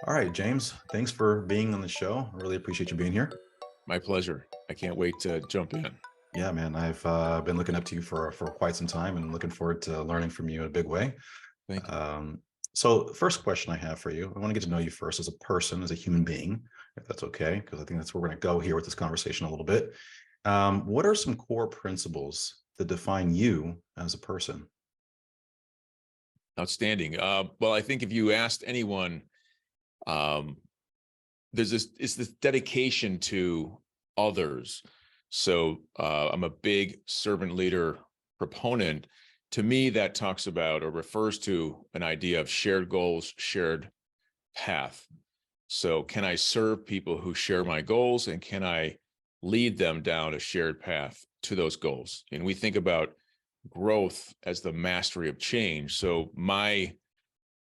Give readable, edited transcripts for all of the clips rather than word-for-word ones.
All right, James, thanks for being on the show. I really appreciate you being here. My pleasure. I can't wait to jump in. Yeah, man, I've been looking up to you for quite some time and looking forward to learning from you in a big way. Thank you. So, the first question I have for you, I want to get to know you first as a person, as a human being, if that's okay, because I think that's where we're going to go here with this conversation a little bit. What are some core principles that define you as a person? Outstanding. Well, I think if you asked anyone, um, it's this dedication to others. So I'm a big servant leader proponent. To me, that talks about or refers to an idea of shared goals, shared path. So can I serve people who share my goals, and can I lead them down a shared path to those goals? And we think about growth as the mastery of change. So my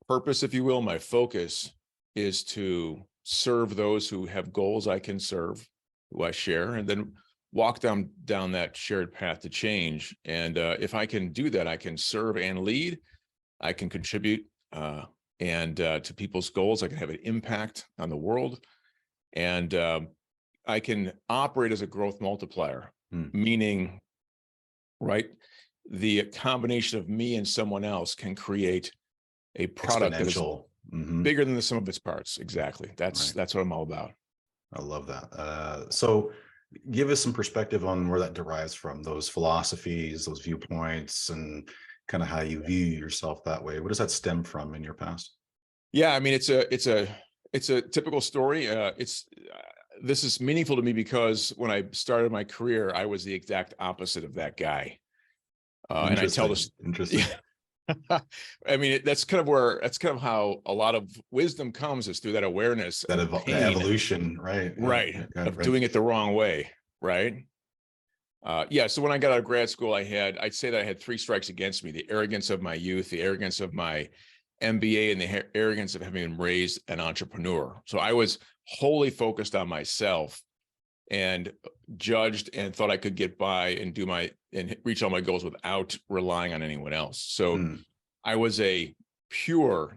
purpose, if you will, my focus is to serve those who have goals I can serve, who I share, and then walk down that shared path to change. And if I can do that, I can serve and lead. I can contribute and to people's goals. I can have an impact on the world, and I can operate as a growth multiplier, Hmm, meaning, right, the combination of me and someone else can create a product that is exponential. Hmm. bigger than the sum of its parts. Exactly. That's Right. that's what I'm all about. I love that. So, give us some perspective on where that derives from, those philosophies, those viewpoints, and kind of how you view yourself that way. What does that stem from in your past? Yeah, I mean, it's a typical story. It's this is meaningful to me because when I started my career, I was the exact opposite of that guy. And I tell Interesting. this, Interesting. yeah, I mean, that's kind of how a lot of wisdom comes, is through that awareness That of the pain, evolution, right? Yeah, right? yeah, yeah, Of right. doing it the wrong way, right? Yeah. So when I got out of grad school, I'd say that I had three strikes against me: the arrogance of my youth, the arrogance of my MBA, and the arrogance of having been raised an entrepreneur. So I was wholly focused on myself and judged and thought I could get by and reach all my goals without relying on anyone else. So Hmm. I was a pure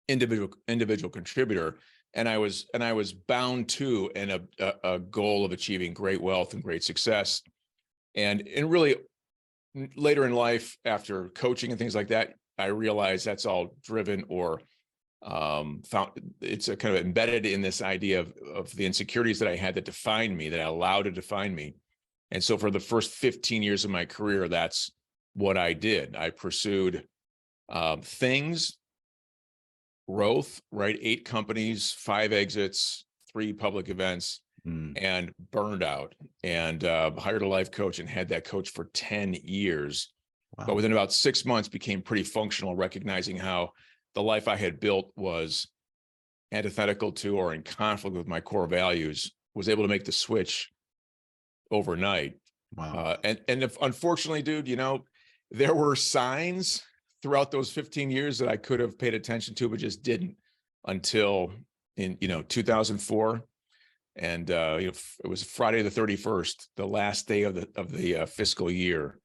individual contributor, and I was bound to a goal of achieving great wealth and great success. And really, later in life, after coaching and things like that, I realized that's all driven or found it's a kind of embedded in this idea of the insecurities that I had that defined me, that I allowed to define me. And so for the first 15 years of my career, that's what I did. I pursued things, growth, right? 8 companies, 5 exits, 3 public events, Hmm. and burned out, and hired a life coach and had that coach for 10 years. But Wow. within about 6 months, became pretty functional, recognizing how the life I had built was antithetical to or in conflict with my core values. Was able to make the switch overnight. Wow. And if, unfortunately, dude, there were signs throughout those 15 years that I could have paid attention to, but just didn't until in 2004. And it was Friday the 31st, the last day of the fiscal year,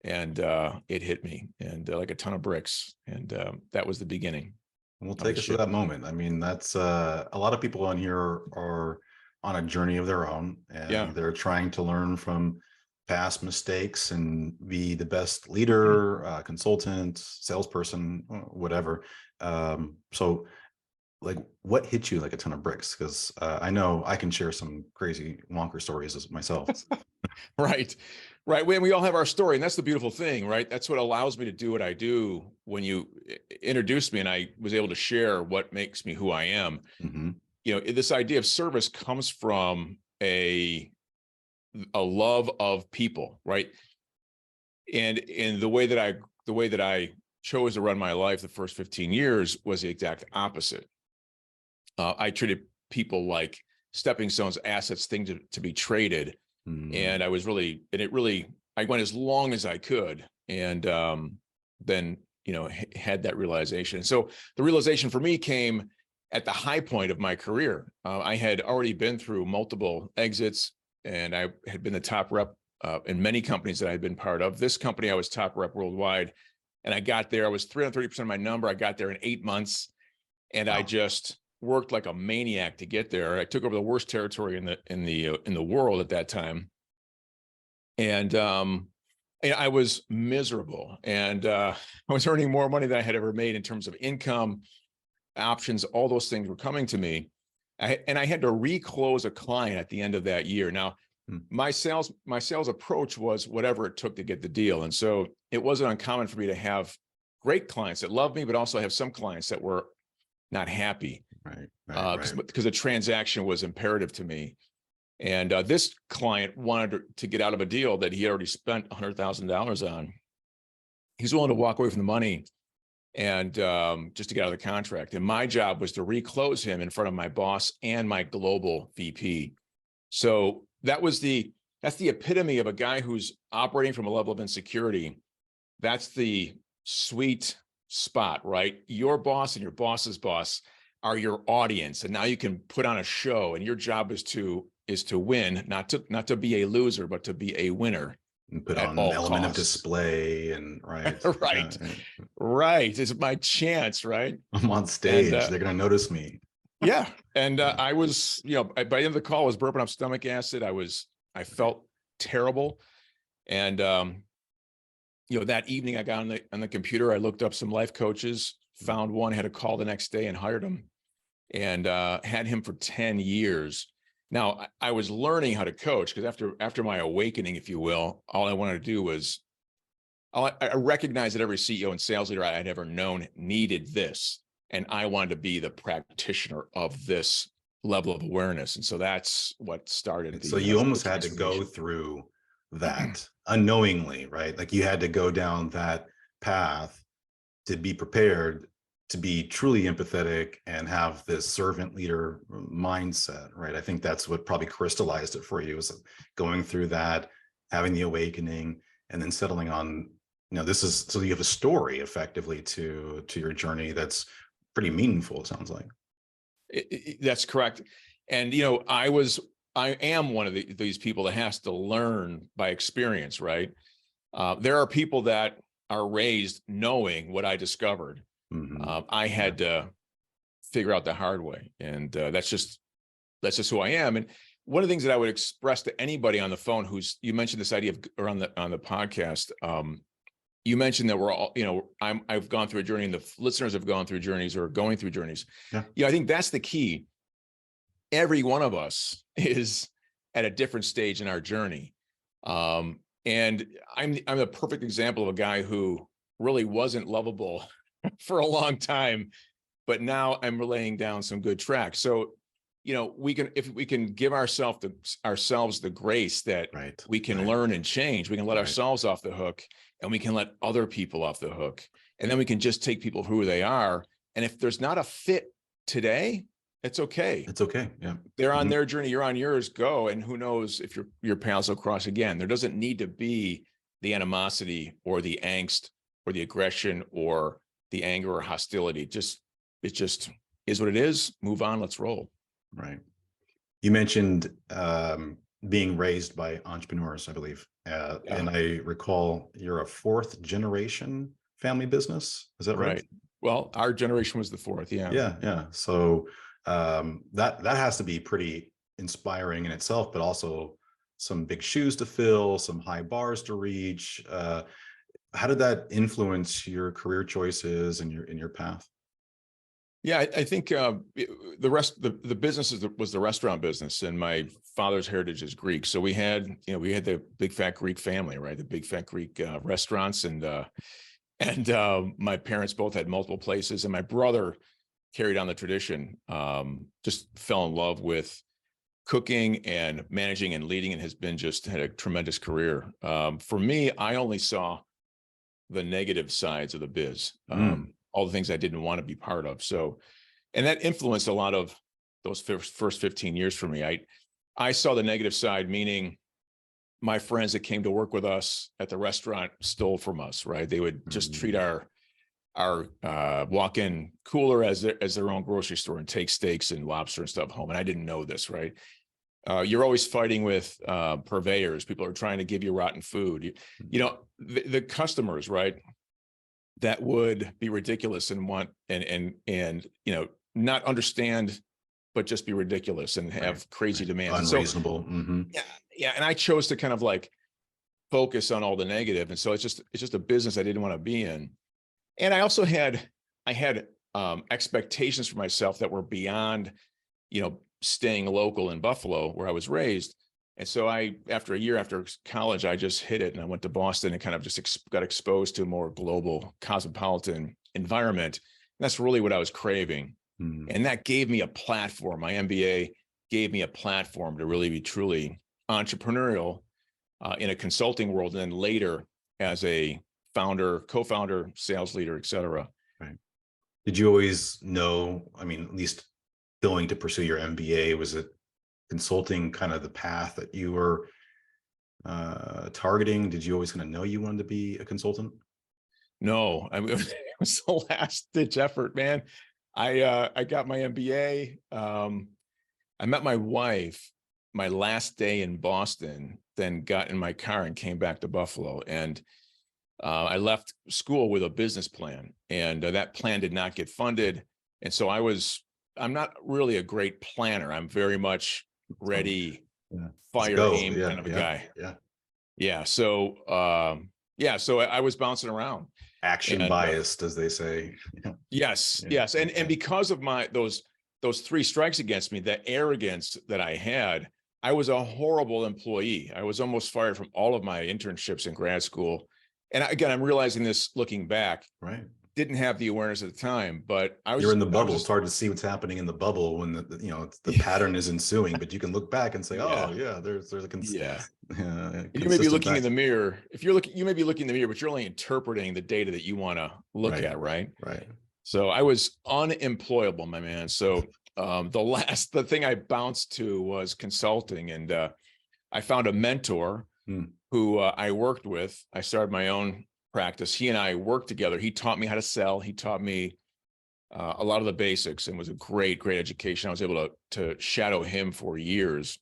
and it hit me, and like a ton of bricks, and that was the beginning We'll of the take us to shift. that moment. I mean, that's a lot of people on here are on a journey of their own, Yeah. and they're trying to learn from past mistakes and be the best leader, consultant, salesperson, whatever. So, like, what hit you like a ton of bricks? Because I know I can share some crazy wonker stories as myself. Right. Right. We all have our story. And that's the beautiful thing, right? That's what allows me to do what I do. When you introduced me and I was able to share what makes me who I am, Hmm. this idea of service comes from a love of people, right? And the way that I chose to run my life the first 15 years was the exact opposite. I treated people like stepping stones, assets, things to be traded. Mm. And I went as long as I could. And then, had that realization. And so the realization for me came at the high point of my career. I had already been through multiple exits, and I had been the top rep in many companies that I had been part of. This company, I was top rep worldwide. And I got there, I was 330% of my number. I got there in 8 months. And I Wow. just worked like a maniac to get there. I took over the worst territory in the world at that time. And I was miserable, and I was earning more money than I had ever made in terms of income, options, all those things were coming to me. And I had to reclose a client at the end of that year. Now, my sales approach was whatever it took to get the deal. And so it wasn't uncommon for me to have great clients that loved me, but also have some clients that were not happy. Right. Because the transaction was imperative to me. And this client wanted to get out of a deal that he had already spent $100,000 on. He's willing to walk away from the money and just to get out of the contract. And my job was to reclose him in front of my boss and my global VP. So that's the epitome of a guy who's operating from a level of insecurity. That's the sweet spot, right? Your boss and your boss's boss are your audience, and now you can put on a show, and your job is to win, not to be a loser, but to be a winner. And put on an element of display, and right. Yeah. Right. It's my chance, right? I'm on stage. They're going to notice me. Yeah. And I was, by the end of the call, I was burping up stomach acid. I felt terrible. And, that evening I got on the computer, I looked up some life coaches, found one, had a call the next day and hired him, and had him for 10 years. Now, I was learning how to coach because after my awakening, if you will, all I wanted to do was, I recognized that every CEO and sales leader I had ever known needed this. And I wanted to be the practitioner of this level of awareness. And so that's what started. So you almost had to go through that unknowingly, right? Like you had to go down that path to be prepared to be truly empathetic and have this servant leader mindset, right? I think that's what probably crystallized it for you, was going through that, having the awakening, and then settling on, this is, so you have a story effectively to your journey that's pretty meaningful, it sounds like. That's correct. And, I am one of these people that has to learn by experience, right? There are people that are raised knowing what I discovered. I had to figure out the hard way, and that's just who I am. And one of the things that I would express to anybody on the phone you mentioned this idea of, or on the podcast, you mentioned that we're all, I've gone through a journey, and the listeners have gone through journeys or going through journeys. Yeah, I think that's the key. Every one of us is at a different stage in our journey. And I'm the perfect example of a guy who really wasn't lovable for a long time, but now I'm laying down some good tracks. So, if we can give ourselves the grace that we can learn and change, we can let ourselves off the hook, and we can let other people off the hook. And then we can just take people for who they are. And if there's not a fit today, it's okay. It's okay. Yeah. They're on their journey. You're on yours. Go. And who knows if your paths will cross again. There doesn't need to be the animosity or the angst or the aggression or the anger or hostility. It just is what it is. Move on. Let's roll. Right. You mentioned being raised by entrepreneurs, I believe. And I recall you're a 4th generation family business. Is that right? Well, our generation was the 4th. Yeah. Yeah. So that has to be pretty inspiring in itself, but also some big shoes to fill, some high bars to reach. How did that influence your career choices and your path? Yeah, I think the business was the restaurant business, and my father's heritage is Greek. So we had the big fat Greek family, right? The big fat Greek restaurants, and my parents both had multiple places, and my brother carried on the tradition. Just fell in love with cooking and managing and leading, and had a tremendous career. For me, I only saw the negative sides of the biz. All the things I didn't want to be part of. So, and that influenced a lot of those first 15 years for me. I saw the negative side, meaning my friends that came to work with us at the restaurant stole from us, right? They would just treat our walk-in cooler as their own grocery store and take steaks and lobster and stuff home. And I didn't know this, right? You're always fighting with purveyors. People are trying to give you rotten food. The customers, right? That would be ridiculous and want and not understand, but just be ridiculous and have crazy demands. And so, Unreasonable. yeah. And I chose to kind of like focus on all the negative. And so it's just a business I didn't want to be in. And I also had expectations for myself that were beyond, staying local in Buffalo where I was raised. And so after a year after college, I just hit it and I went to Boston and kind of just got exposed to a more global cosmopolitan environment. And that's really what I was craving. And that gave me a platform. My MBA gave me a platform to really be truly entrepreneurial in a consulting world. And then later as a founder, co-founder, sales leader, et cetera. Right. Did you always know, I mean, at least going to pursue your MBA, was it consulting kind of the path that you were targeting? Did you always kind of know you wanted to be a consultant? No, I mean, it was the last ditch effort, man. I got my MBA. I met my wife my last day in Boston, then got in my car and came back to Buffalo. And I left school with a business plan, and that plan did not get funded. And so I'm not really a great planner. I'm very much ready, fire, aim kind of a guy. Yeah. So, so I was bouncing around. Action biased, as they say. Yes. And because of those 3 strikes against me, the arrogance that I had, I was a horrible employee. I was almost fired from all of my internships in grad school. And again, I'm realizing this looking back. Right. Didn't have the awareness at the time, but you're in the bubble. It's hard to see what's happening in the bubble when the pattern is ensuing, but you can look back and say, there's a you may be looking in the mirror. You may be looking in the mirror, but you're only interpreting the data that you want to look at. Right. So I was unemployable, my man. So the thing I bounced to was consulting, and I found a mentor who I worked with. I started my own practice. He and I worked together. He taught me how to sell. He taught me a lot of the basics, and was a great education. I was able to shadow him for years.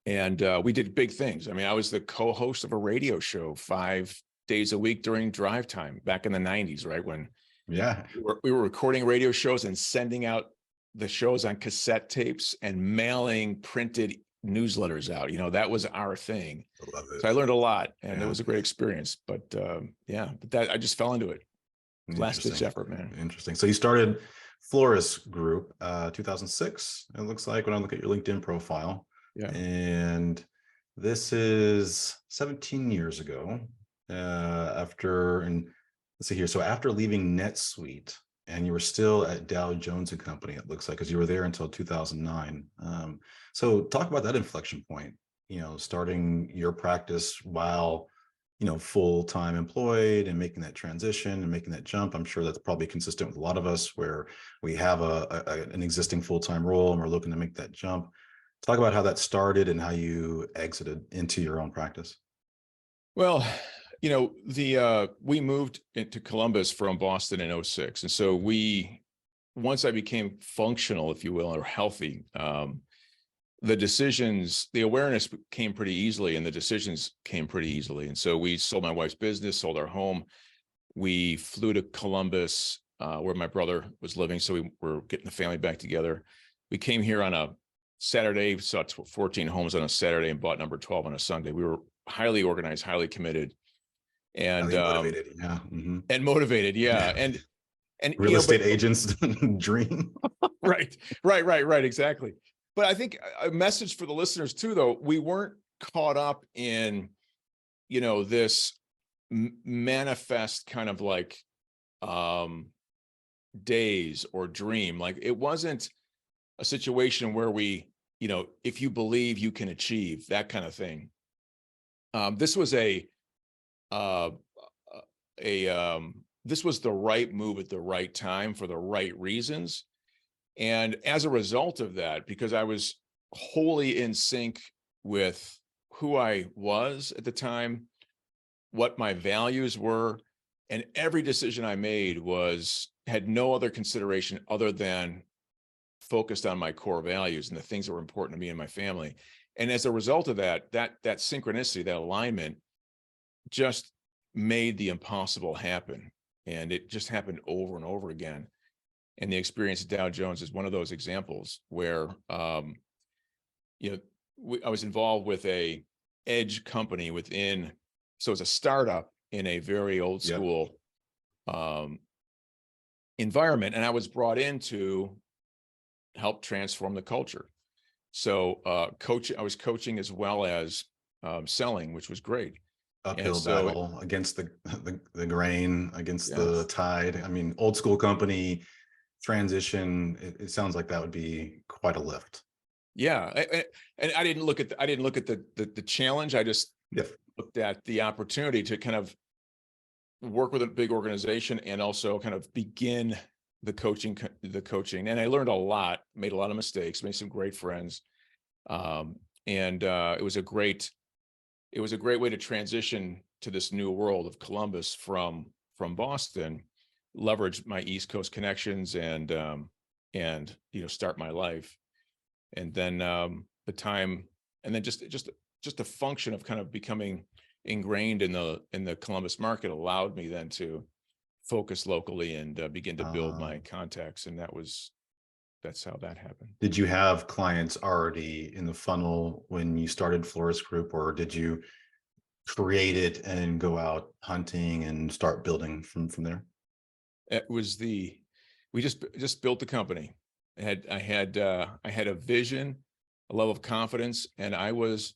And we did big things. I mean, I was the co-host of a radio show 5 days a week during drive time back in the 90s, right? When we were recording radio shows and sending out the shows on cassette tapes and mailing printed newsletters out. That was our thing. I love it. So I learned a lot, and it was a great experience. But but I just fell into it. Last ditch effort, man. Interesting. So you started Flores Group 2006. It looks like when I look at your LinkedIn profile. Yeah. And this is 17 years ago. Let's see here. So after leaving NetSuite, and you were still at Dow Jones and Company, it looks like, because you were there until 2009. So talk about that inflection point, starting your practice while, full-time employed and making that transition and making that jump. I'm sure that's probably consistent with a lot of us where we have an existing full-time role and we're looking to make that jump. Talk about how that started and how you exited into your own practice. Well, we moved into Columbus from Boston in 2006. And so once I became functional, if you will, or healthy, the awareness came pretty easily and the decisions came pretty easily. And so we sold my wife's business, sold our home. We flew to Columbus, where my brother was living. So we were getting the family back together. We came here on a Saturday, saw 14 homes on a Saturday and bought number 12 on a Sunday. We were highly organized, highly committed. And motivated, and motivated, and real estate agents dream. right, exactly. But I think a message for the listeners too, though, we weren't caught up in, this manifest kind of like days or dream. Like, it wasn't a situation where we, if you believe you can achieve, that kind of thing. This was this was the right move at the right time for the right reasons. And as a result of that, because I was wholly in sync with who I was at the time, what my values were, and every decision I made had no other consideration other than focused on my core values and the things that were important to me and my family. And as a result of that synchronicity, that alignment just made the impossible happen. And it just happened over and over again. And the experience at Dow Jones is one of those examples where, you know, I was involved with a edge company within, so it's a startup in a very old Yep. school environment. And I was brought in to help transform the culture. So I was coaching as well as selling, which was great. Uphill battle against the grain, against the tide. I mean, old school company transition. It sounds like that would be quite a lift. Yeah, and I didn't look at the challenge. I just looked at the opportunity to kind of work with a big organization and also kind of begin the coaching. And I learned a lot, made a lot of mistakes, made some great friends, and it was a great way to transition to this new world of Columbus from Boston, leverage my East Coast connections, and start my life. And then just a function of kind of becoming ingrained in the Columbus market allowed me then to focus locally and begin to build my contacts. And that's how that happened. Did you have clients already in the funnel when you started Flores Group, or did you create it and go out hunting and start building from there? It was we just built the company. I had a vision, a level of confidence, and I was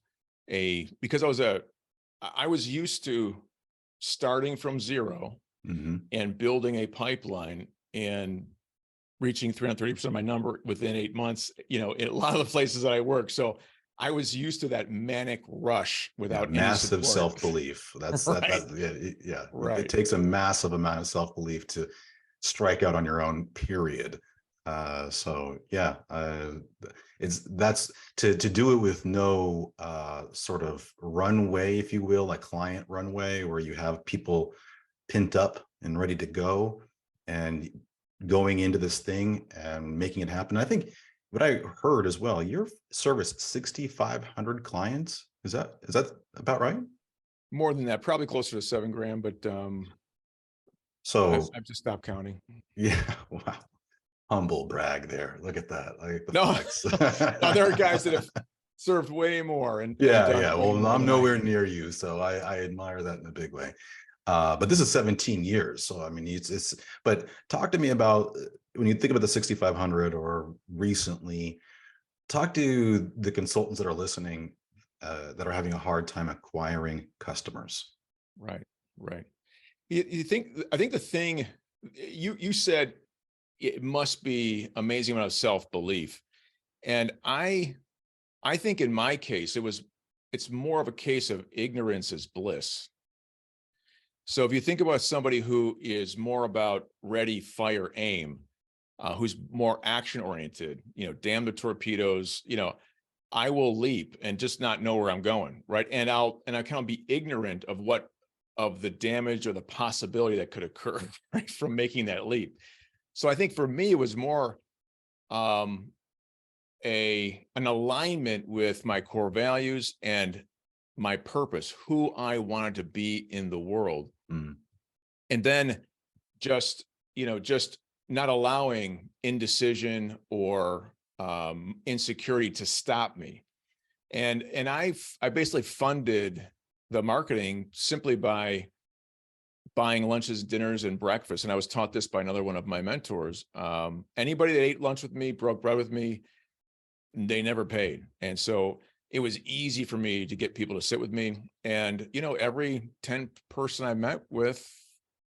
used to starting from zero and building a pipeline and reaching 330% of my number within 8 months, in a lot of the places that I work. So I was used to that manic rush without massive self-belief. That's right. Right. It takes a massive amount of self-belief to strike out on your own, period. That's to do it with no sort of runway, if you will, like client runway, where you have people pent up and ready to go and going into this thing and making it happen. I think what I heard as well, your service 6,500 clients. Is that about right? More than that, probably closer to 7 grand, but so I've just stopped counting. Yeah. Wow. Humble brag there. Look at that. Like No, there are guys that have served way more. And well, I'm nowhere near you, so I admire that in a big way. But this is 17 years, so I mean, it's. But talk to me about when you think about the 6,500 or recently. Talk to the consultants that are listening that are having a hard time acquiring customers. Right. I think the thing you said, it must be amazing amount of self-belief. And I think in my case, it's more of a case of ignorance is bliss. So if you think about somebody who is more about ready, fire, aim, who's more action oriented, damn the torpedoes, I will leap and just not know where I'm going. Right. And I kind of be ignorant of the damage or the possibility that could occur right, from making that leap. So I think for me, it was more an alignment with my core values and my purpose, who I wanted to be in the world. And then just not allowing indecision or insecurity to stop me. And I basically funded the marketing simply by buying lunches, dinners, and breakfast. And I was taught this by another one of my mentors. Anybody that ate lunch with me, broke bread with me, they never paid. And so it was easy for me to get people to sit with me. And, every 10 person I met with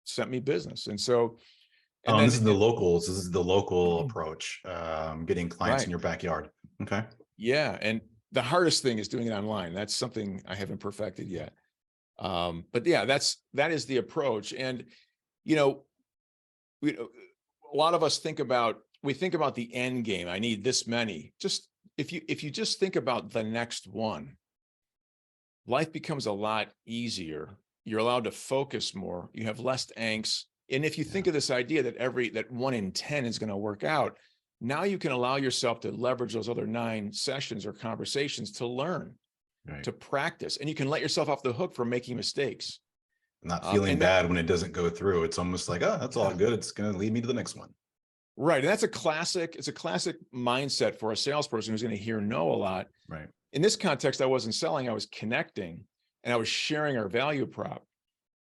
sent me business. And so, this is the locals. This is the local approach, getting clients in your backyard. Okay. Yeah. And the hardest thing is doing it online. That's something I haven't perfected yet. But yeah, that is the approach. And, a lot of us think about the end game. I need this many. Just if you just think about the next one, life becomes a lot easier. You're allowed to focus more. You have less angst. And if you think of this idea that 1 in 10 is going to work out, now you can allow yourself to leverage those other 9 sessions or conversations to learn. Right. To practice, and you can let yourself off the hook for making mistakes. Not feeling bad when it doesn't go through. It's almost like, that's all good. It's going to lead me to the next one. Right. And that's it's a classic mindset for a salesperson who's going to hear no a lot. Right. In this context, I wasn't selling, I was connecting and I was sharing our value prop.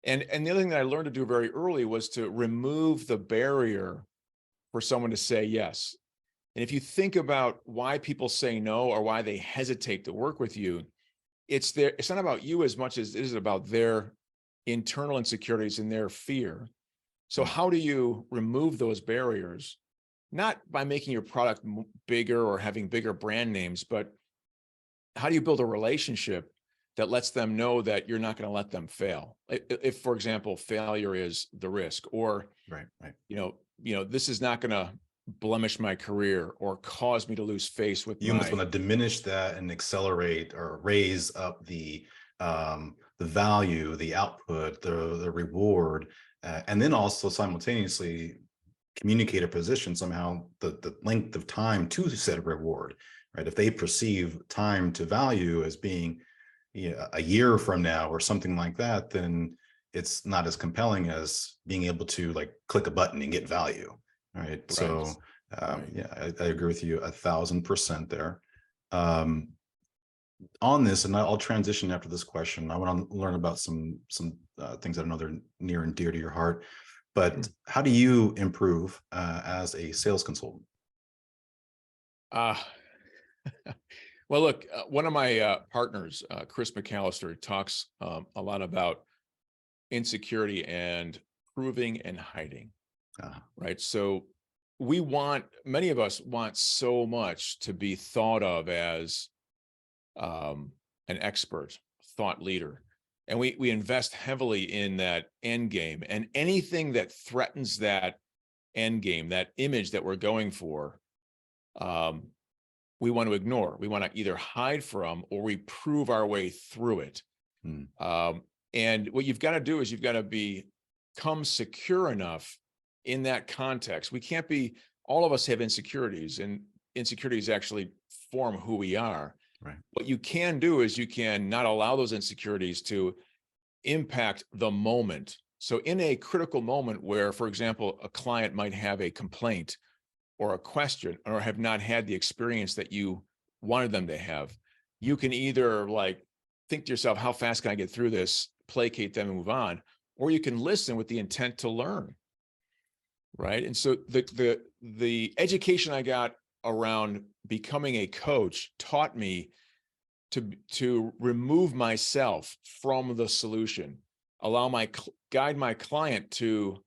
And the other thing that I learned to do very early was to remove the barrier for someone to say yes. And if you think about why people say no or why they hesitate to work with you, it's not about you as much as it is about their internal insecurities and their fear. So Mm. how do you remove those barriers? Not by making your product bigger or having bigger brand names, but how do you build a relationship that lets them know that you're not going to let them fail? If, for example, failure is the risk, or, Right. Right. this is not going to blemish my career or cause me to lose face with You almost my, want to diminish that and accelerate or raise up the value, the output, the reward, and then also simultaneously communicate a position somehow, the length of time to set a reward, right? If they perceive time to value as being a year from now or something like that, then it's not as compelling as being able to like click a button and get value, right? right, So right. yeah, I agree with you 1,000% there. Um, on this, and I'll transition after this question. I want to learn about some things that I know they're near and dear to your heart. But how do you improve as a sales consultant? Uh, well, look, one of my partners, Chris McAllister, talks a lot about insecurity and proving and hiding, Uh, right? So many of us want so much to be thought of as um, an expert, thought leader. And we invest heavily in that end game, and anything that threatens that end game, that image that we're going for, um, we want to ignore. We want to either hide from or we prove our way through it. hmm, And what you've got to do is you've got to become secure enough in that context. We can't be, all of us have insecurities, and insecurities actually form who we are. right. What you can do is you can not allow those insecurities to impact the moment. So in a critical moment where, for example, a client might have a complaint or a question or have not had the experience that you wanted them to have, you can either like think to yourself, how fast can I get through this, placate them and move on, or you can listen with the intent to learn. Right. And so the education I got around becoming a coach taught me to remove myself from the solution, allow guide my client to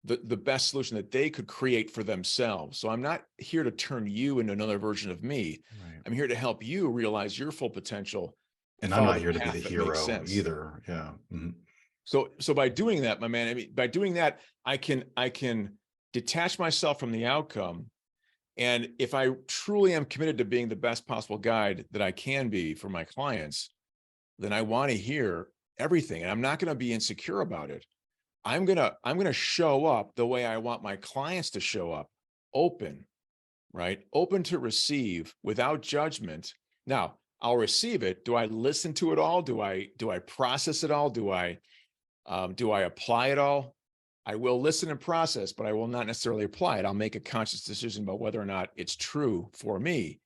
the best solution that they could create for themselves. So I'm not here to turn you into another version of me. Right. I'm here to help you realize your full potential and And I'm follow not the here to be the path that makes hero sense. either. Yeah. Mhm. So by doing that, my man, I mean, by doing that, I can detach myself from the outcome. And if I truly am committed to being the best possible guide that I can be for my clients, then I want to hear everything. And I'm not going to be insecure about it. I'm gonna show up the way I want my clients to show up, open, right? Open to receive without judgment. Now, I'll receive it. Do I listen to it all? Do I process it all? Do I apply it all? I will listen and process, but I will not necessarily apply it. I'll make a conscious decision about whether or not it's true for me,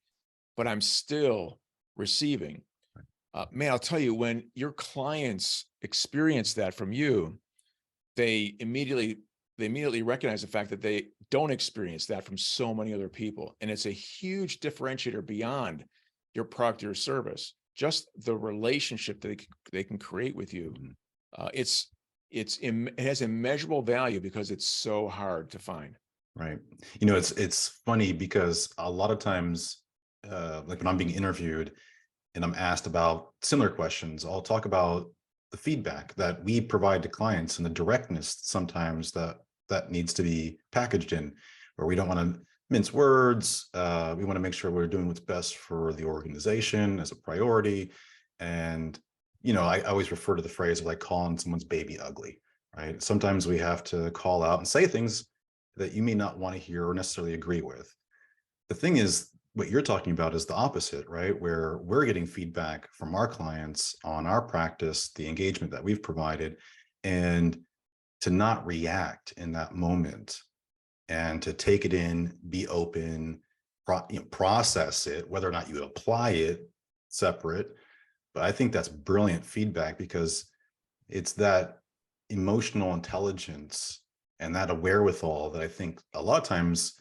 but I'm still receiving. Man, I'll tell you, when your clients experience that from you, they immediately recognize the fact that they don't experience that from so many other people. And it's a huge differentiator beyond your product or your service, just the relationship that they can create with you. Mhm. It has immeasurable value because it's so hard to find. Right. It's funny because a lot of times, like when I'm being interviewed and I'm asked about similar questions, I'll talk about the feedback that we provide to clients and the directness sometimes that needs to be packaged in, where we don't want to mince words. We want to make sure we're doing what's best for the organization as a priority. And, I always refer to the phrase of like calling someone's baby ugly, right? Sometimes we have to call out and say things that you may not want to hear or necessarily agree with. The thing is, what you're talking about is the opposite, right? Where we're getting feedback from our clients on our practice, the engagement that we've provided, and to not react in that moment, and to take it in, be open, process it, whether or not you apply it separate. But I think that's brilliant feedback, because it's that emotional intelligence and that wherewithal that I think a lot of times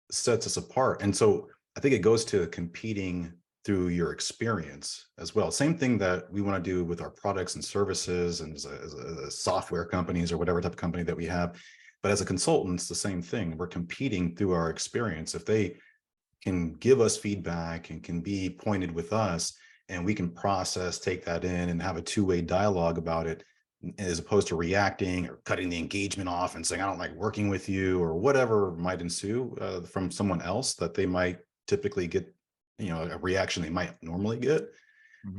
sets us apart. And so I think it goes to competing through your experience as well. Same thing that we want to do with our products and services, and as a software companies or whatever type of company that we have. But as a consultant, it's the same thing. We're competing through our experience. If they can give us feedback and can be pointed with us, and we can process, take that in, and have a two-way dialogue about it, as opposed to reacting or cutting the engagement off and saying, I don't like working with you, or whatever might ensue from someone else that they might typically get, a reaction they might normally get.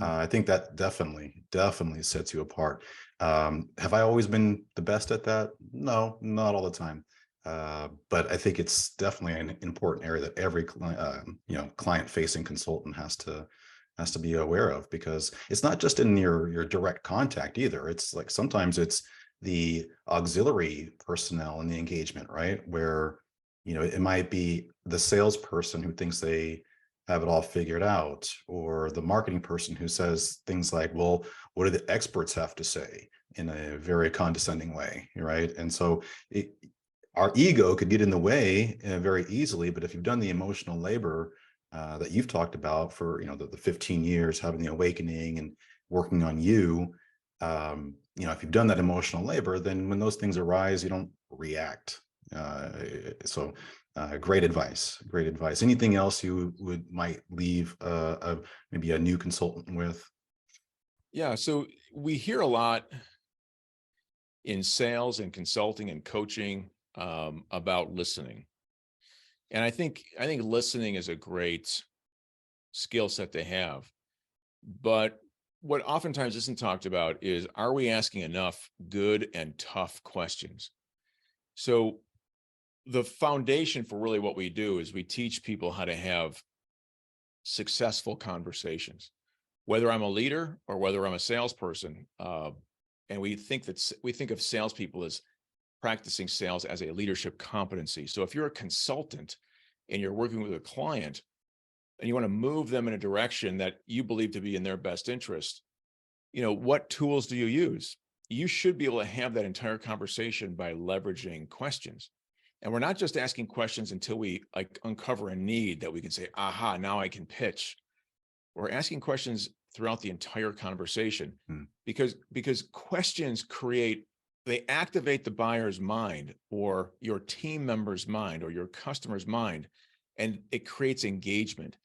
I think that definitely sets you apart. Have I always been the best at that? No, not all the time. But I think it's definitely an important area that every client-facing consultant has to be aware of, because it's not just in your direct contact either. It's like sometimes it's the auxiliary personnel in the engagement, right? Where, it might be the salesperson who thinks they have it all figured out, or the marketing person who says things like, well, what do the experts have to say, in a very condescending way, right? And so our ego could get in the way very easily. But if you've done the emotional labor that you've talked about for the 15 years, having the awakening and working on you, if you've done that emotional labor, then when those things arise, you don't react. So great advice. Anything else you might leave maybe a new consultant with? Yeah, so we hear a lot in sales and consulting and coaching about listening. And I think listening is a great skill set to have. But what oftentimes isn't talked about is, are we asking enough good and tough questions? So the foundation for really what we do is we teach people how to have successful conversations, whether I'm a leader or whether I'm a salesperson. And we think of salespeople as practicing sales as a leadership competency. So if you're a consultant and you're working with a client and you want to move them in a direction that you believe to be in their best interest, what tools do you use? You should be able to have that entire conversation by leveraging questions. And we're not just asking questions until we uncover a need that we can say, aha, now I can pitch. We're asking questions throughout the entire conversation, because questions they activate the buyer's mind, or your team member's mind, or your customer's mind, and it creates engagement.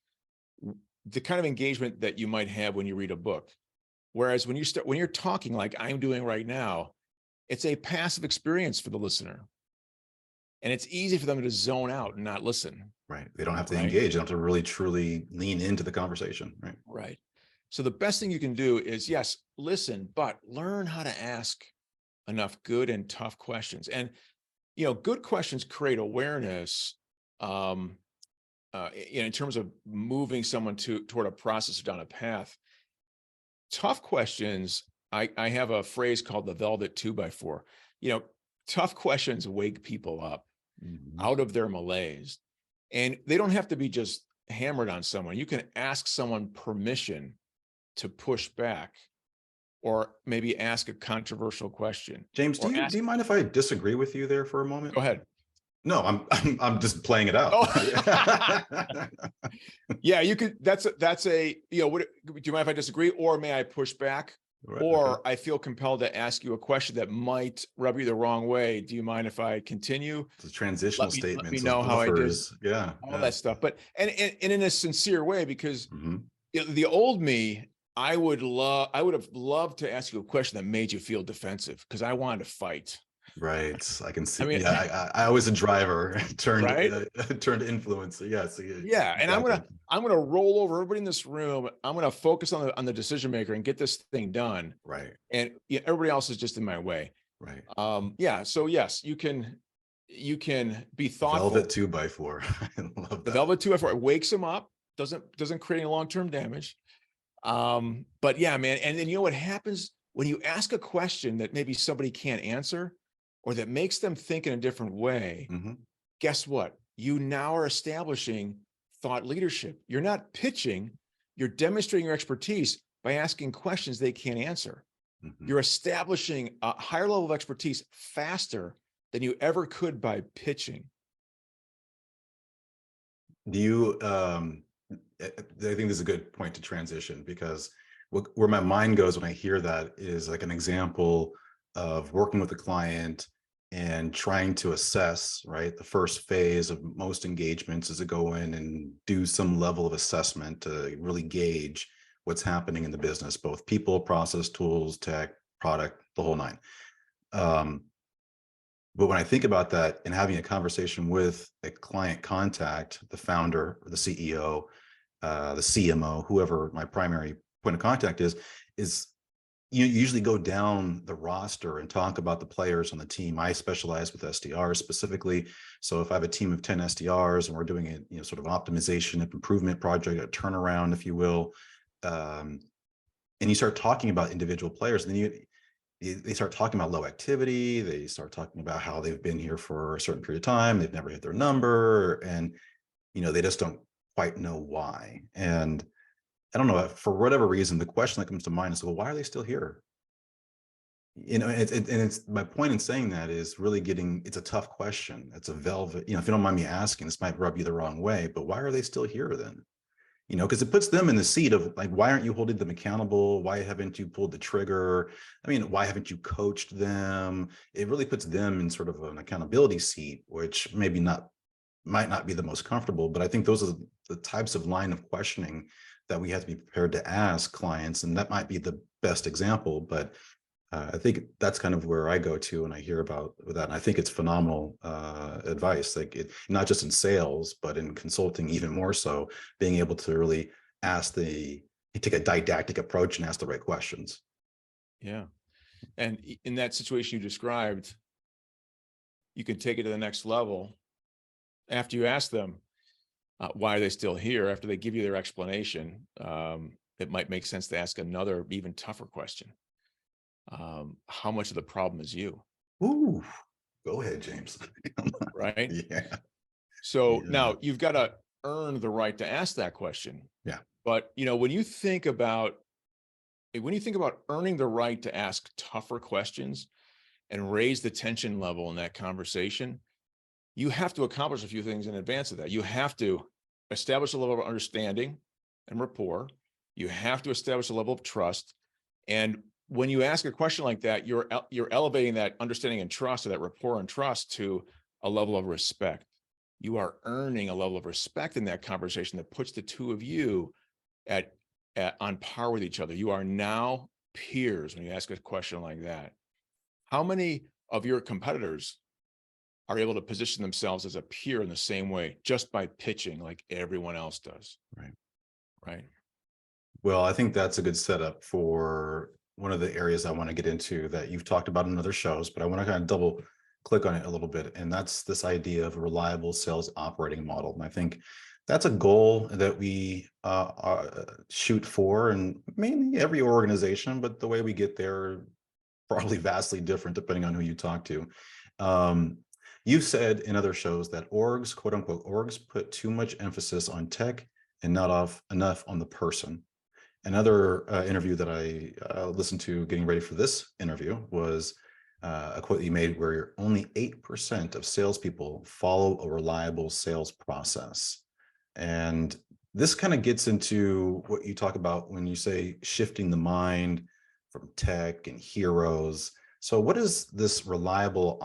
The kind of engagement that you might have when you read a book. Whereas when you're talking like I'm doing right now, it's a passive experience for the listener. And it's easy for them to zone out and not listen. Right. They don't have to engage. They don't have to really truly lean into the conversation. Right. Right. So the best thing you can do is, yes, listen, but learn how to ask enough good and tough questions. And, good questions create awareness, in terms of moving someone toward a process or down a path. Tough questions, I have a phrase called the velvet 2x4. Tough questions wake people up out of their malaise. And they don't have to be just hammered on someone. You can ask someone permission to push back, or maybe ask a controversial question. James, do you mind if I disagree with you there for a moment? Go ahead. No, I'm just playing it out. Oh. Yeah, you could. That's do you mind if I disagree, or may I push back? Right, or okay. I feel compelled to ask you a question that might rub you the wrong way. Do you mind if I continue? The transitional statements. Let me know how I did. Yeah, all that stuff. But and in a sincere way, because the old me, I would have loved to ask you a question that made you feel defensive, because I wanted to fight. Right. I can see. I mean, I was a driver turned influencer. Yes. Yeah. And I'm gonna roll over everybody in this room. I'm gonna focus on the decision maker and get this thing done. Right. And everybody else is just in my way. Right. Yeah. So yes, you can be thoughtful. Velvet 2x4. I love that. The velvet 2x4, it wakes them up. Doesn't create any long-term damage. But yeah, man. And then what happens when you ask a question that maybe somebody can't answer, or that makes them think in a different way, guess what? You now are establishing thought leadership. You're not pitching, you're demonstrating your expertise by asking questions they can't answer. Mhm. You're establishing a higher level of expertise faster than you ever could by pitching. Do you, I think this is a good point to transition, because where my mind goes when I hear that is like an example of working with a client and trying to assess, right? The first phase of most engagements is to go in and do some level of assessment to really gauge what's happening in the business, both people, process, tools, tech, product, the whole nine. Um, but when I think about that and having a conversation with a client contact, the founder or the CEO, the CMO, whoever my primary point of contact is you usually go down the roster and talk about the players on the team. I specialize with SDRs specifically. So if I have a team of 10 SDRs and we're doing a sort of optimization, improvement project, a turnaround, if you will, and you start talking about individual players, and then they start talking about low activity. They start talking about how they've been here for a certain period of time. They've never hit their number, and they just don't quite know why. And I don't know, for whatever reason, the question that comes to mind is, well, why are they still here? And it's my point in saying that is really it's a tough question. It's a velvet, if you don't mind me asking, this might rub you the wrong way, but why are they still here then? Because it puts them in the seat of like, why aren't you holding them accountable? Why haven't you pulled the trigger? I mean, why haven't you coached them? It really puts them in sort of an accountability seat, which might not be the most comfortable, but I think those are the types of line of questioning that we have to be prepared to ask clients. And that might be the best example, but I think that's kind of where I go to when I hear about that. And I think it's phenomenal advice, like not just in sales, but in consulting, even more so, being able to really take a didactic approach and ask the right questions. Yeah. And in that situation you described, you can take it to the next level. After you ask them, why are they still here? After they give you their explanation, it might make sense to ask another, even tougher question. How much of the problem is you? Ooh, go ahead, James. Right? Yeah. So Yeah. now you've got to earn the right to ask that question. Yeah. But when you think about earning the right to ask tougher questions and raise the tension level in that conversation, you have to accomplish a few things in advance of that. You have to establish a level of understanding and rapport. You have to establish a level of trust. And when you ask a question like that, you're elevating that understanding and trust, or that rapport and trust, to a level of respect. You are earning a level of respect in that conversation that puts the two of you at on par with each other. You are now peers when you ask a question like that. How many of your competitors are able to position themselves as a peer in the same way just by pitching like everyone else does? Right. Right. Well, I think that's a good setup for one of the areas I want to get into that you've talked about in other shows, but I want to kind of double click on it a little bit. And that's this idea of a reliable sales operating model. And I think that's a goal that we shoot for, and mainly every organization, but the way we get there probably vastly different depending on who you talk to. Um, you've said in other shows that orgs, quote unquote, orgs put too much emphasis on tech and not enough on the person. Another interview that I listened to getting ready for this interview was a quote you made where only 8% of salespeople follow a reliable sales process. And this kind of gets into what you talk about when you say shifting the mind from tech and heroes. So what is this reliable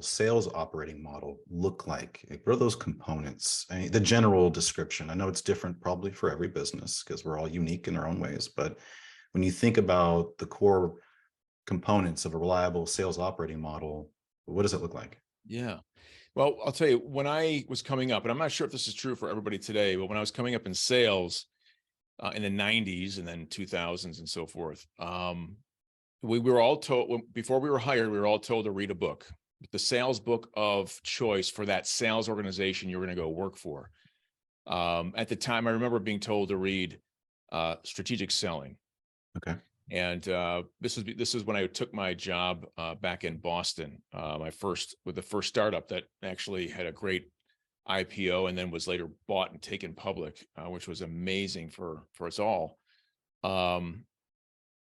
sales operating model look like? What are those components? I mean, the general description. I know it's different probably for every business because we're all unique in our own ways. But when you think about the core components of a reliable sales operating model, what does it look like? Yeah. Well, I'll tell you, when I was coming up, and I'm not sure if this is true for everybody today, but when I was coming up in sales in the 90s and then 2000s and so forth, we were all told, before we were hired, we were all told to read a book, the sales book of choice for that sales organization you're going to go work for. At the time, I remember being told to read Strategic Selling. Okay. And this is when I took my job back in Boston, with the first startup that actually had a great IPO and then was later bought and taken public, which was amazing for us all.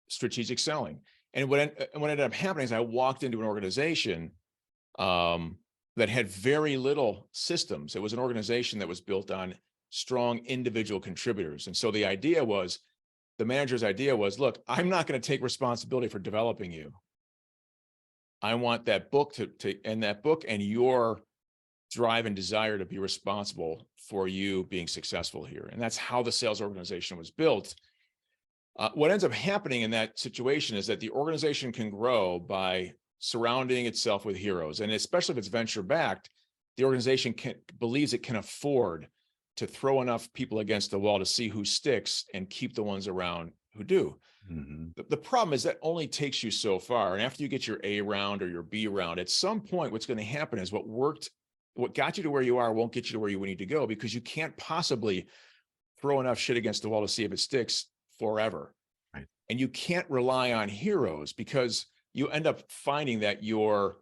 Strategic selling. And what ended up happening is I walked into an organization that had very little systems. It was an organization that was built on strong individual contributors. And so the manager's idea was, look, I'm not going to take responsibility for developing you. I want that book and that book and your drive and desire to be responsible for you being successful here. And that's how the sales organization was built. What ends up happening in that situation is that the organization can grow by surrounding itself with heroes. And especially if it's venture backed, the organization believes it can afford to throw enough people against the wall to see who sticks and keep the ones around who do. Mm-hmm. The problem is that only takes you so far. And after you get your A round or your B round, at some point, what's going to happen is what got you to where you are won't get you to where you need to go, because you can't possibly throw enough shit against the wall to see if it sticks forever. Right. And you can't rely on heroes, because you end up finding that your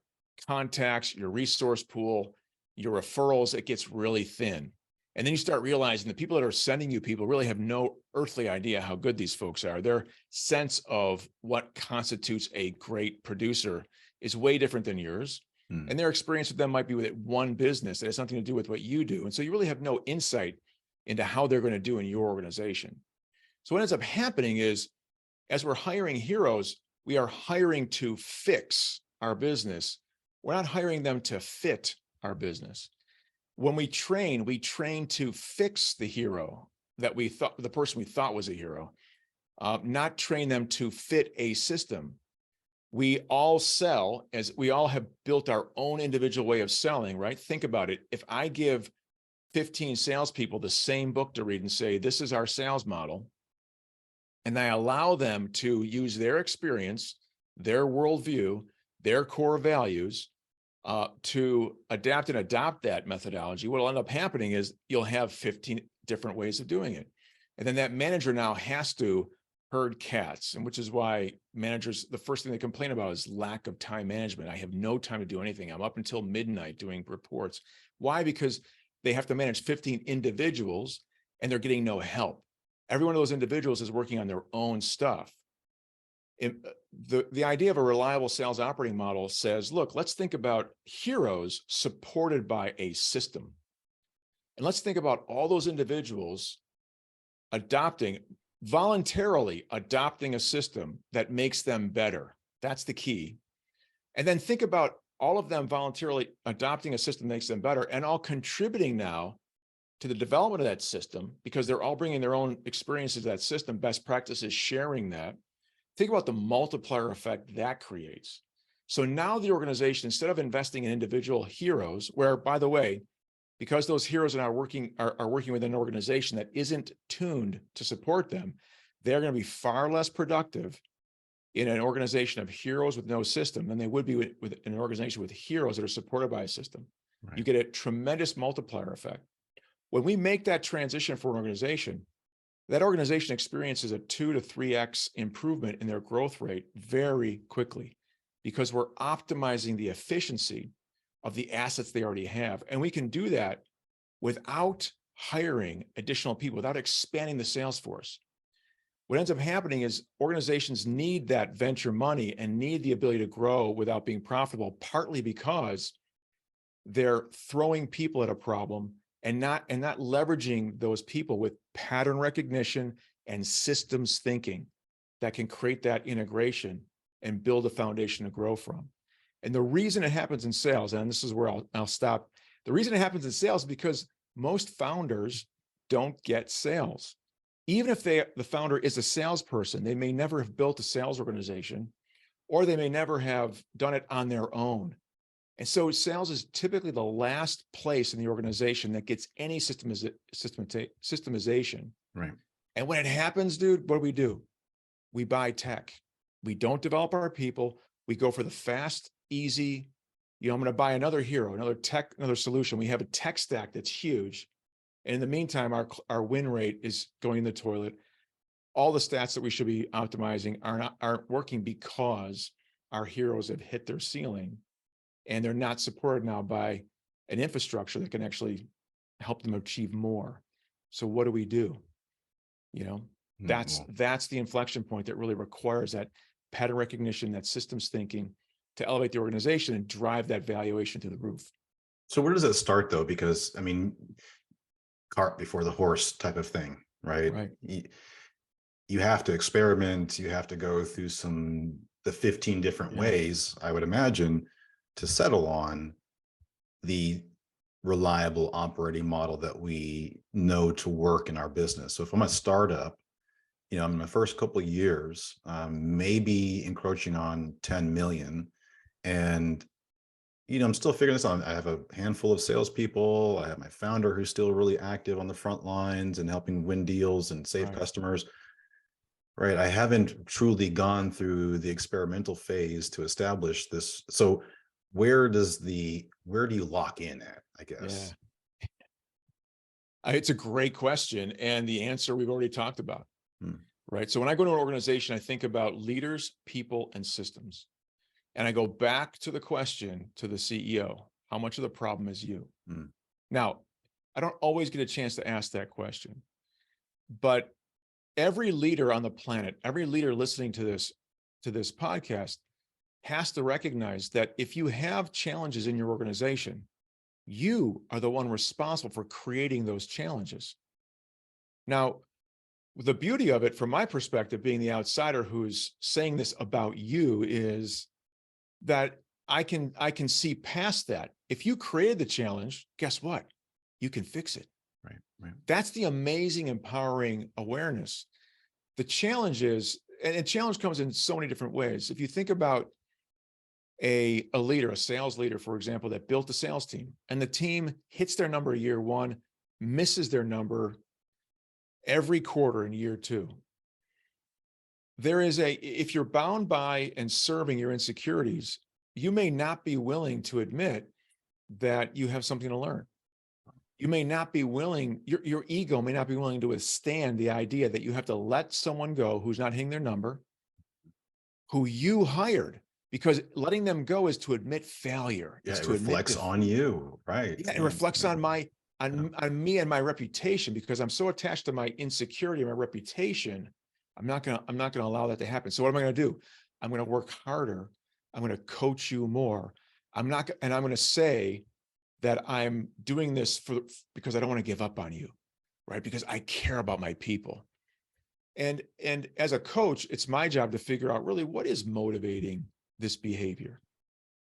contacts, your resource pool, your referrals, it gets really thin. And then you start realizing the people that are sending you people really have no earthly idea how good these folks are. Their sense of what constitutes a great producer is way different than yours. Mm. And their experience with them might be with one business that has something to do with what you do. And so you really have no insight into how they're going to do in your organization. So what ends up happening is, as we're hiring heroes, we are hiring to fix our business. We're not hiring them to fit our business. When we train to fix the hero that the person we thought was a hero, not train them to fit a system. We all sell as we all have built our own individual way of selling, right? Think about it. If I give 15 salespeople the same book to read and say, this is our sales model, and I allow them to use their experience, their worldview, their core values, to adapt and adopt that methodology, what will end up happening is you'll have 15 different ways of doing it. And then that manager now has to herd cats, and which is why managers, the first thing they complain about is lack of time management. I have no time to do anything. I'm up until midnight doing reports. Why? Because they have to manage 15 individuals and they're getting no help. Every one of those individuals is working on their own stuff. The idea of a reliable sales operating model says, look, let's think about heroes supported by a system. And let's think about all those individuals voluntarily adopting a system that makes them better. That's the key. And then think about all of them voluntarily adopting a system that makes them better and all contributing now to the development of that system, because they're all bringing their own experiences to that system, best practices, sharing that. Think about the multiplier effect that creates. So now the organization, instead of investing in individual heroes, where, by the way, because those heroes are now working with an organization that isn't tuned to support them, they're going to be far less productive in an organization of heroes with no system than they would be with an organization with heroes that are supported by a system. Right. You get a tremendous multiplier effect. When we make that transition for an organization, that organization experiences a 2 to 3x improvement in their growth rate very quickly, because we're optimizing the efficiency of the assets they already have. And we can do that without hiring additional people, without expanding the sales force. What ends up happening is organizations need that venture money and need the ability to grow without being profitable, partly because they're throwing people at a problem and not leveraging those people with pattern recognition and systems thinking that can create that integration and build a foundation to grow from. And the reason it happens in sales, and this is where I'll stop. The reason it happens in sales is because most founders don't get sales. Even if the founder is a salesperson, they may never have built a sales organization, or they may never have done it on their own. And so sales is typically the last place in the organization that gets any systemization. Right. And when it happens, dude, what do? We buy tech. We don't develop our people. We go for the fast, easy, I'm going to buy another hero, another tech, another solution. We have a tech stack that's huge. And in the meantime, our win rate is going in the toilet. all the stats that we should be optimizing aren't working because our heroes have hit their ceiling and they're not supported now by an infrastructure that can actually help them achieve more. So what do we do? You know, that's the inflection point that really requires that pattern recognition, that systems thinking to elevate the organization and drive that valuation to the roof. So where does it start though? Because I mean, cart before the horse type of thing, right? Right. You have to experiment. You have to go through the 15 different ways, I would imagine, to settle on the reliable operating model that we know to work in our business. So if I'm a startup, you know, in my first couple of years, maybe encroaching on 10 million, and you know, I'm still figuring this out. I have a handful of salespeople. I have my founder who's still really active on the front lines and helping win deals and save customers. Right. I haven't truly gone through the experimental phase to establish this. So where do you lock in at, I guess? Yeah. It's a great question. And the answer we've already talked about. Right. So when I go to an organization, I think about leaders, people, and systems. And I go back to the question to the CEO, how much of the problem is you? Now, I don't always get a chance to ask that question, but every leader on the planet, every leader listening to this podcast has to recognize that if you have challenges in your organization, you are the one responsible for creating those challenges. Now, the beauty of it, from my perspective, being the outsider who's saying this about you, is that I can see past that. If you created the challenge, guess what? You can fix it. Right. That's the amazing, empowering awareness. The challenge is, and challenge comes in so many different ways. If you think about a leader, a sales leader, for example, that built a sales team, and the team hits their number year one, misses their number every quarter in year two. If you're bound by and serving your insecurities, you may not be willing to admit that you have something to learn. You may not be willing, your ego may not be willing to withstand the idea that you have to let someone go who's not hitting their number, who you hired, because letting them go is to admit failure. Yeah, it reflects on you, right? Yeah, it reflects on me and my reputation, because I'm so attached to my insecurity and my reputation. I'm not gonna allow that to happen. So what am I gonna do? I'm gonna work harder. I'm gonna coach you more. I'm gonna say that I'm doing this because I don't want to give up on you, right? Because I care about my people. And as a coach, it's my job to figure out really what is motivating this behavior.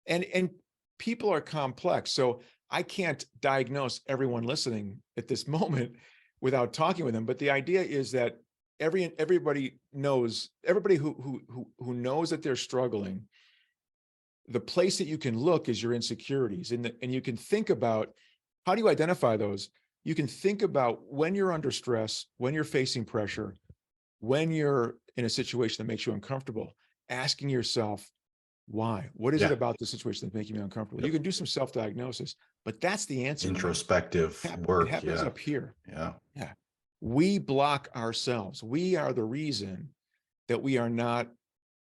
And people are complex. So I can't diagnose everyone listening at this moment without talking with them. But the idea is that everybody who knows that they're struggling, the place that you can look is your insecurities. And you can think about, how do you identify those? You can think about when you're under stress, when you're facing pressure, when you're in a situation that makes you uncomfortable, asking yourself, why? What is it about the situation that's making me uncomfortable? You can do some self-diagnosis, but that's the answer. Introspective work. It happens up here. Yeah. We block ourselves. We are the reason that we are not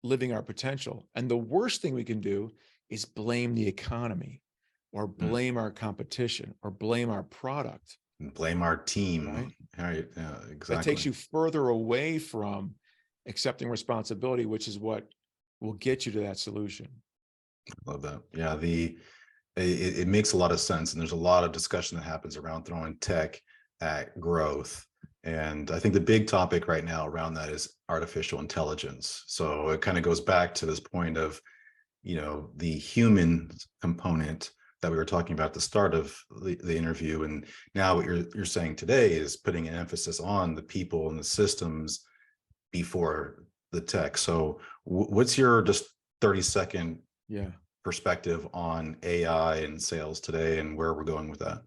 living our potential. And the worst thing we can do is blame the economy, or blame our competition, or blame our product. And blame our team. Right? Yeah, exactly. That takes you further away from accepting responsibility, which is what will get you to that solution. Love that. Yeah, it makes a lot of sense. And there's a lot of discussion that happens around throwing tech at growth. And I think the big topic right now around that is artificial intelligence. So it kind of goes back to this point of, you know, the human component that we were talking about at the start of the interview. And now what you're saying today is putting an emphasis on the people and the systems before the tech. So what's your just 30-second perspective on AI and sales today and where we're going with that?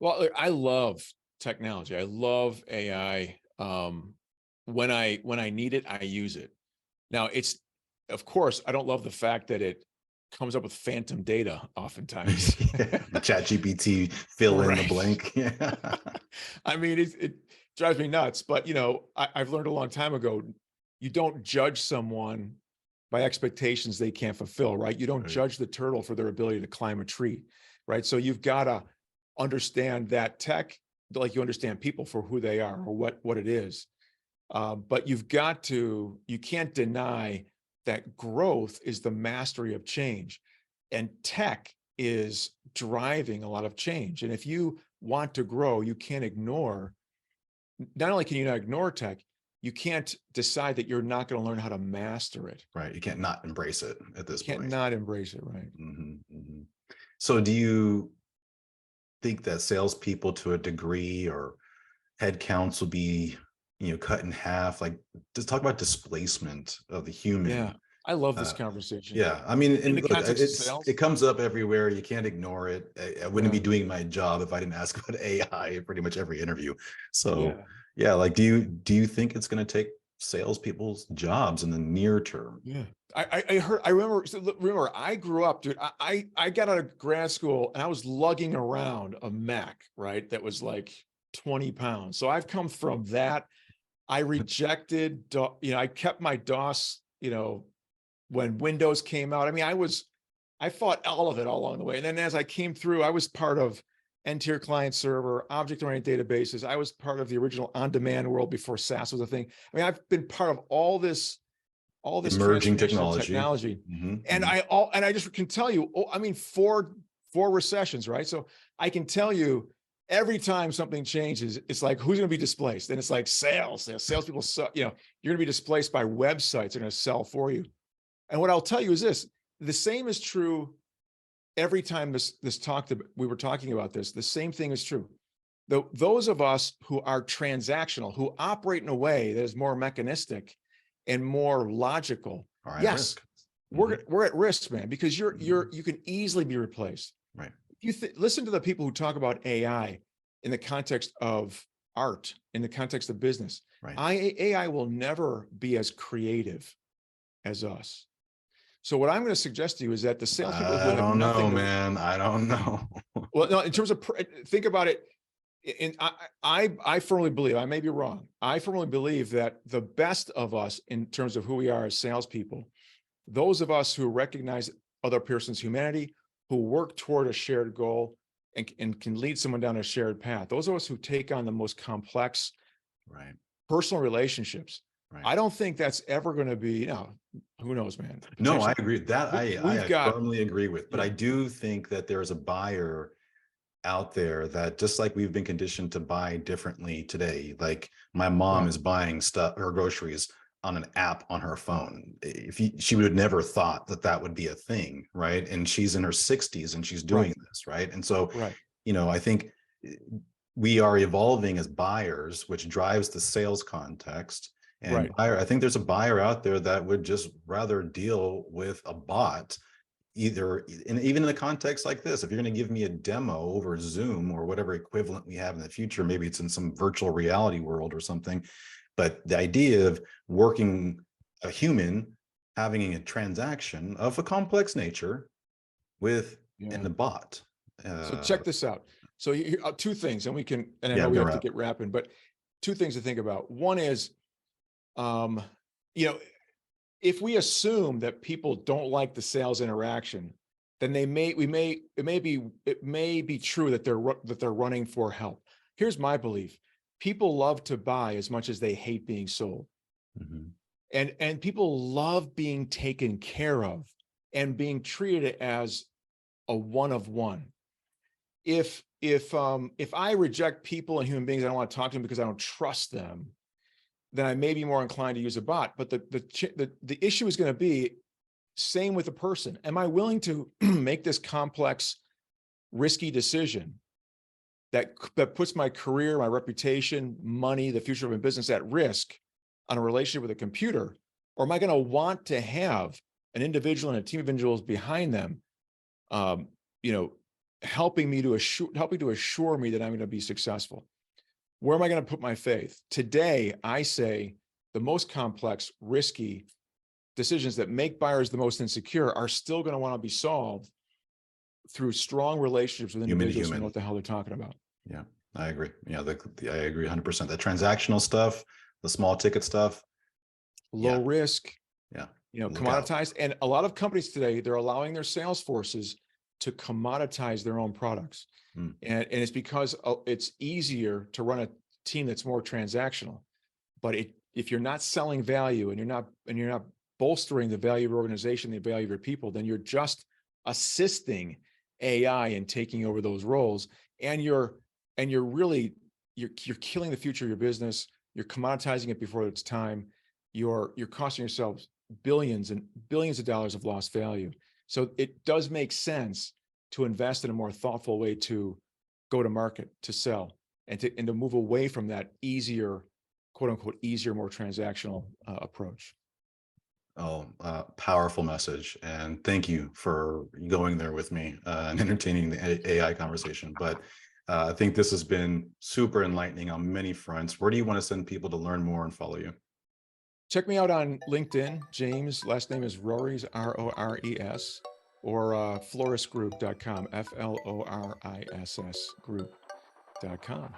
Well, I love technology. I love AI. When I need it, I use it. Now, of course, I don't love the fact that it comes up with phantom data oftentimes. ChatGPT fill in the blank. I mean, drives me nuts. But I've learned a long time ago, you don't judge someone by expectations they can't fulfill, right? You don't Right. judge the turtle for their ability to climb a tree, right? So you've got to understand that tech, like you understand people for who they are or what it is. But you can't deny that growth is the mastery of change, and tech is driving a lot of change. And if you want to grow, you can't ignore, not only can you not ignore tech, you can't decide that you're not going to learn how to master it. Right. You can't not embrace it at this You can't point. not embrace it, right? So do you think that salespeople to a degree or headcounts will be, cut in half? Like, just talk about displacement of the human. Yeah, I love this Uh, conversation. Yeah, I mean, In the and look, context of sales, it comes up everywhere. You can't ignore it. I wouldn't yeah, be doing my job if I didn't ask about AI in pretty much every interview. So, yeah, yeah, like, do you think it's going to take salespeople's jobs in the near term? yeah. I remember I grew up, dude. I got out of grad school and I was lugging around a Mac, right? That was like 20 pounds. So I've come from that. I rejected, I kept my DOS, when Windows came out. I mean, I fought all of it all along the way. And then as I came through, I was part of N-tier client server, object-oriented databases. I was part of the original on-demand world before SaaS was a thing. I mean, I've been part of all this Emerging transformational technology. technology. And Mhm. I just can tell you, I mean, four recessions, right? So I can tell you every time something changes, it's like, who's going to be displaced? And it's like salespeople, you're going to be displaced by websites that are going to sell for you. And what I'll tell you is this: the same is true every time we were talking about this. The same thing is true. Those of us who are transactional, who operate in a way that is more mechanistic and more logical, Are at yes, risk. we're at risk, man, because Mhm. you can easily be replaced. Right. Listen to the people who talk about AI in the context of art, in the context of business. Right. AI will never be as creative as us. So what I'm going to suggest to you is that the salespeople who I have don't know, nothing to, man. I don't know. well, no, in terms of, think about it. And I firmly believe, I may be wrong, I firmly believe that the best of us in terms of who we are as salespeople, those of us who recognize other person's humanity, who work toward a shared goal and can lead someone down a shared path, those of us who take on the most complex Right. personal relationships, Right. I don't think that's ever going to be, who knows, man, No, I potentially. agree. That We've I got, firmly agree with. But yeah, I do think that there's a buyer out there that, just like we've been conditioned to buy differently today, like my mom right, is buying stuff, her groceries on an app on her phone. She would have never thought that that would be a thing, right? And she's in her 60s and she's right, doing this, right? And so, right, I think we are evolving as buyers, which drives the sales context. And right. I think there's a buyer out there that would just rather deal with a bot, either even in a context like this. If you're going to give me a demo over Zoom or whatever equivalent we have in the future, maybe it's in some virtual reality world or something, but the idea of working a human having a transaction of a complex nature with Yeah. in the bot. So uh check this out. So two things, and I yeah, know I'm we gonna have to wrap. get wrapping, but two things to think about. One is, um, you know, if we assume that people don't like the sales interaction, then it may be true that they're running for help. Here's my belief: people love to buy as much as they hate being sold, Mhm. and people love being taken care of and being treated as a one of one. If I reject people and human beings, I don't want to talk to them because I don't trust them, then I may be more inclined to use a bot. But the issue is going to be same with a person. Am I willing to make this complex, risky decision that puts my career, my reputation, money, the future of my business at risk on a relationship with a computer? Or am I going to want to have an individual and a team of individuals behind them, um, you know, helping to assure me that I'm going to be successful? Where am I going to put my faith? Today, I say the most complex, risky decisions that make buyers the most insecure are still going to want to be solved through strong relationships with Human to individuals who know human. what the hell they're talking about. Yeah. I agree. Yeah, I agree 100%. The transactional stuff, the small ticket stuff. Low Yeah, risk, yeah. Look out. commoditized. And a lot of companies today, they're allowing their sales forces to commoditize their own products. Mm. And it's because it's easier to run a team that's more transactional. But if you're not selling value and you're not bolstering the value of your organization, the value of your people, then you're just assisting AI in taking over those roles. And you're really you're killing the future of your business. You're commoditizing it before it's time. You're costing yourselves billions and billions of dollars of lost value. So it does make sense to invest in a more thoughtful way to go to market, to sell, and to move away from that easier, quote unquote, easier, more transactional approach. Oh, powerful message. And thank you for going there with me and entertaining the AI conversation. But I think this has been super enlightening on many fronts. Where do you want to send people to learn more and follow you? Check me out on LinkedIn. James, last name is Rores, Rores, or florissgroup.com, Floriss group.com.